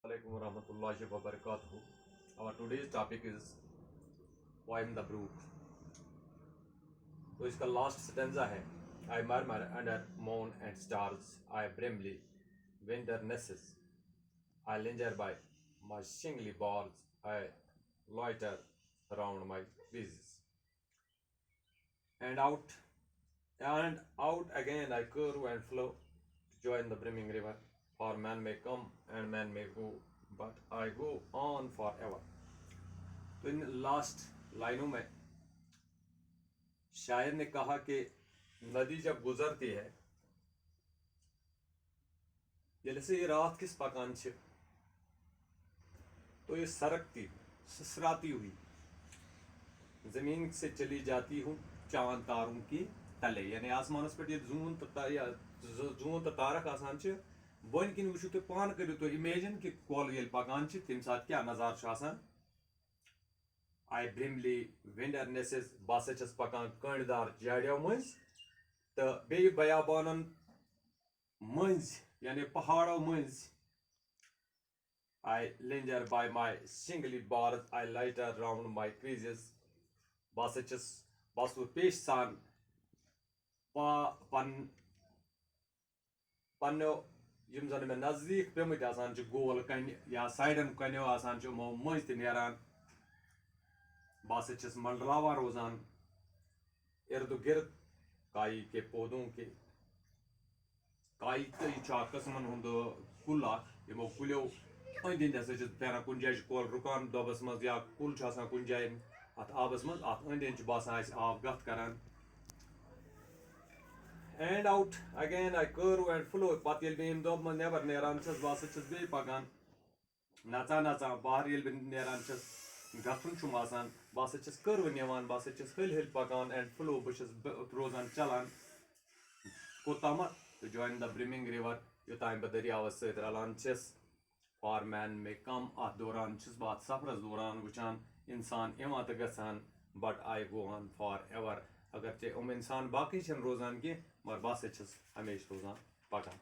Alaikum warahmatullahi wabarakatuh. Our today's topic is poem The Brook. तो इसका last stanza है I murmur under moon and stars, I brimly wilderness. I linger by my shingly bars, I loiter around my breezes. And out and out again I curve and flow to join the brimming river. For man may come and man may go, but I go on forever. तो in last लाइनों में शायर ने कहा कि नदी जब गुजरती है जैसे ये रात किस पकान छ तो ये सरकती ससराती हुई जमीन से चली जाती हूँ चांद तारों की तले यानी आसमान पे ये जून तो तारक आसान छ बन किन वुचु तो पान करू तो इमेजिन कि कॉल ये पकान छ तम साथ क्या नज़ार छ आसान I brimly wildernesses बस पकान कंडदार जाड़ियों मज तो बे बयाबानन मज यानी पहाड़ों मज I linger by my shingly bars, I lighter round my creases बस पेश सान पन्नो यम जन में नजदीक पेमत आसान गोल कन या साइडन कनो आसान मज त नेरान बस मंडलावा रोजान इर्द गिर्द काई के पौधों के काई कस्मन हुंद कुल यमो कुलो अंद अंद फेरान कुन जाय कल रुकान दबस मज या कुल कुन जाय अत आबस मज अत अंद बसान आब गत करान and out again I curve and flow पत ये बे दब मज नेबर नेरान बस बे पकान नचा नचा बाहर ये नेरान गसन आसान बस कर्व निवान बस हल हल पकान एंड फ्लो बस रोजान चलान कोतम तो जॉइन द ब्रिमिंग रिवर योतान बह दरियावस सत रलान फॉर मैन मे कम अत दौरान बह सफरस दौरान वुचान इंसान इवान तो गसान but I go on forever अगर इंसान बाकी रोजान कह मगर बस हमेशा रोजान पकान।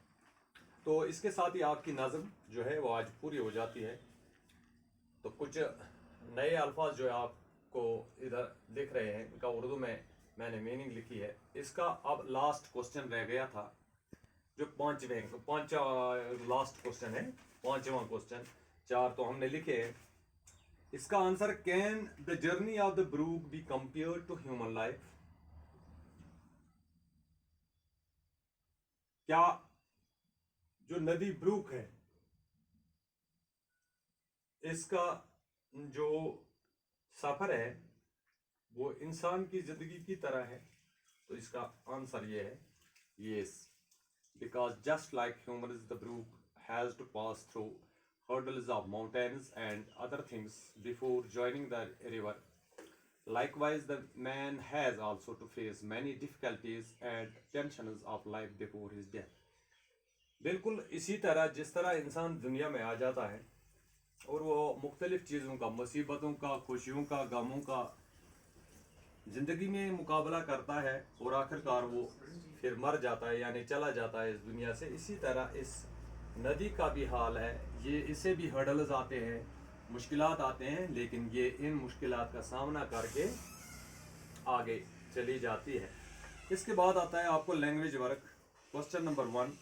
तो इसके साथ ही आपकी नज़म जो है वो आज पूरी हो जाती है। तो कुछ नए अल्फाज जो है आपको इधर दिख रहे हैं इनका उर्दू में मैंने मीनिंग लिखी है। इसका अब लास्ट क्वेश्चन रह गया था जो पांच लास्ट क्वेश्चन है, पांचवा क्वेश्चन, चार तो हमने लिखे हैं। इसका answer can the journey of the brook be compare to human life, क्या जो नदी ब्रूक है इसका जो सफर है वो इंसान की जिंदगी की तरह है। तो इसका आंसर ये है yes, because just like human the brook has to pass through hurdles of mountains and other things before joining the river, likewise the man has also to face many difficulties and tensions of life before his death। बिल्कुल इसी तरह जिस तरह इंसान दुनिया में आ जाता है और वो मुख्तलिफ चीज़ों का, मुसीबतों का, खुशियों का, गमों का ज़िंदगी में मुकाबला करता है और आखिरकार वो फिर मर जाता है यानी चला जाता है इस दुनिया से, इसी तरह इस नदी का भी हाल है। ये इसे भी हर्डल्स आते हैं, मुश्किलात आते हैं, लेकिन ये इन मुश्किलात का सामना करके आगे चली जाती है। इसके बाद आता है आपको language work. Question number 1,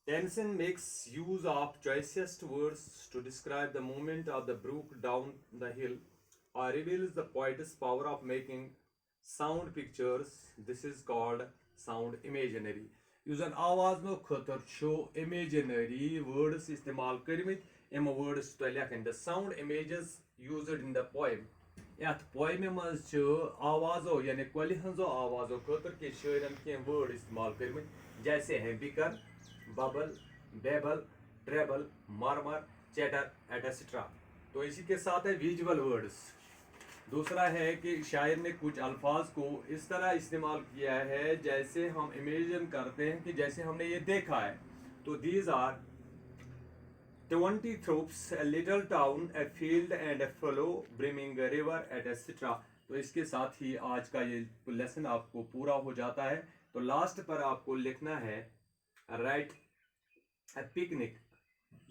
Tennyson makes use of choicest words to describe the movement of the brook down the hill or reveals the poet's power of making sound pictures. This is called sound imaginary। यूजन आवाज no खतर छो imaginary words इस्तेमाल करमित M words तो लेखन the sound images used in the poem। यात poem मज छ आवाजो यानी कोलि हंजो आवाजो खतर के शायरन के वर्ड इस्तेमाल करमित, जैसे हैं bicker, bubble, babble, treble, murmur, chatter etcetera. तो इसी के साथ है विजुअल वर्ड्स। दूसरा है कि शायर ने कुछ अल्फाज को इस तरह इस्तेमाल किया है जैसे हम इमेजिन करते हैं कि जैसे हमने ये देखा है। तो these are 20 troops, a little town, a field and a fellow brimming a river etcetera. तो इसके साथ ही आज का ये लेसन आपको पूरा हो जाता है। तो लास्ट पर आपको लिखना है right a picnic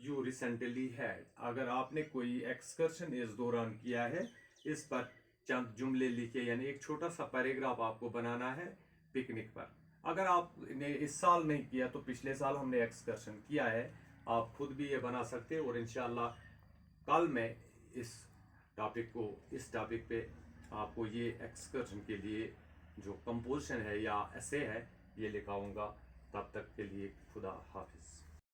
you recently had. अगर आपने कोई एक्सकर्शन इस दौरान किया है, इस पर चंद जुमले लिखे, यानी एक छोटा सा पैराग्राफ आपको बनाना है पिकनिक पर। अगर आपने इस साल नहीं किया तो पिछले साल हमने एक्सकर्शन किया है, आप खुद भी ये बना सकते हैं। और इंशाल्लाह कल मैं इस टॉपिक पे आपको ये एक्सकर्शन के लिए जो कंपोजिशन है या ऐसे है ये लिखाऊंगा। तब तक के लिए खुदा हाफिज़।